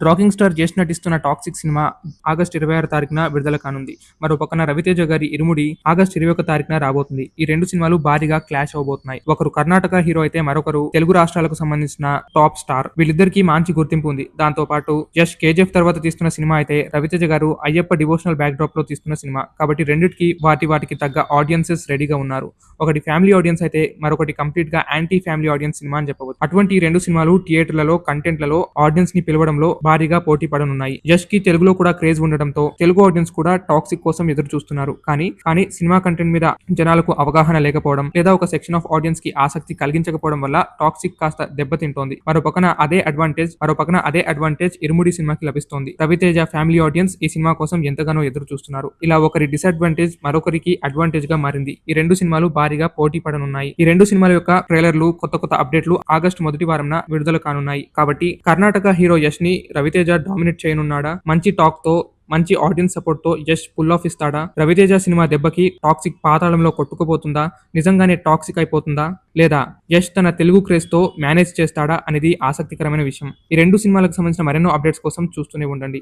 Rocking star Yash నటిస్తున్న 'toxic' cinema August 26 తారీఖున విడుదల కానుంది. మరో పక్కన రవితేజ గారి 'ఇరుముడి' ఆగస్టు 21 తారీఖున రాబోతుంది. ఈ 2 సినిమాలు భారీగా క్లాష్ అవ్వబోతున్నాయి. ఒకరు కర్ణాటక హీరో అయితే మరొకరు తెలుగు రాష్ట్రాలకు సంబంధించిన టాప్ స్టార్. వీళ్ళిద్దరికీ మంచి గుర్తింపు ఉంది. దాంతో పాటు యష్ 'కేజీఎఫ్' తర్వాత తీస్తున్న సినిమా అయితే రవితేజ గారు అయ్యప్ప డివోషనల్ బ్యాక్ డ్రాప్ లో తీస్తున్న సినిమా. కాబట్టి రెండిటికి వాటికి తగ్గ ఆడియన్సెస్ రెడీగా ఉన్నారు. ఒకటి ఫ్యామిలీ ఆడియన్స్ అయితే మరొకటి కంప్లీట్ గా యాంటీ ఫ్యామిలీ ఆడియన్స్ సినిమా అని చెప్పవచ్చు. అటువంటి ఈ 2 సినిమాలు థియేటర్లలో కంటెంట్లలో ఆడియన్స్ ని పిలవడంలో భారీగా పోటీ పడనున్నాయి. యష్ కి తెలుగులో కూడా క్రేజ్ ఉండడంతో తెలుగు ఆడియన్స్ కూడా టాక్సిక్ కోసం ఎదురు చూస్తున్నారు. కానీ సినిమా కంటెంట్ మీద జనాలకు అవగాహన లేకపోవడం లేదా ఒక సెక్షన్ ఆఫ్ ఆడియన్స్ కి ఆసక్తి కలిగించకపోవడం వల్ల టాక్సిక్ కాస్త దెబ్బతింటోంది. మరో పక్కన అదే అడ్వాంటేజ్ ఇరుముడి సినిమాకి లభిస్తోంది. రవితేజ ఫ్యామిలీ ఆడియన్స్ ఈ సినిమా కోసం ఎంతగానో ఎదురు చూస్తున్నారు. ఇలా ఒకరి డిసడ్వాంటేజ్ మరొకరికి అడ్వాంటేజ్ గా మారింది. ఈ 2 సినిమాలు భారీగా పోటీ పడనున్నాయి. ఈ 2 సినిమాల యొక్క ట్రైలర్లు కొత్త అప్డేట్లు ఆగస్టు మొదటి వారంన విడుదల కానున్నాయి. కాబట్టి కర్ణాటక హీరో యష్ ని రవితేజ డామినేట్ చేయనున్నాడా? మంచి టాక్ తో మంచి ఆడియన్స్ సపోర్ట్ తో యష్ పుల్ ఆఫ్ ఇస్తాడా? రవితేజ సినిమా దెబ్బకి టాక్సిక్ పాతాళంలో కొట్టుకుపోతుందా? నిజంగానే టాక్సిక్ అయిపోతుందా? లేదా యష్ తన తెలుగు క్రేజ్ తో మేనేజ్ చేస్తాడా అనేది ఆసక్తికరమైన విషయం. ఈ 2 సినిమాలకు సంబంధించిన మరెన్నో అప్డేట్స్ కోసం చూస్తూనే ఉండండి.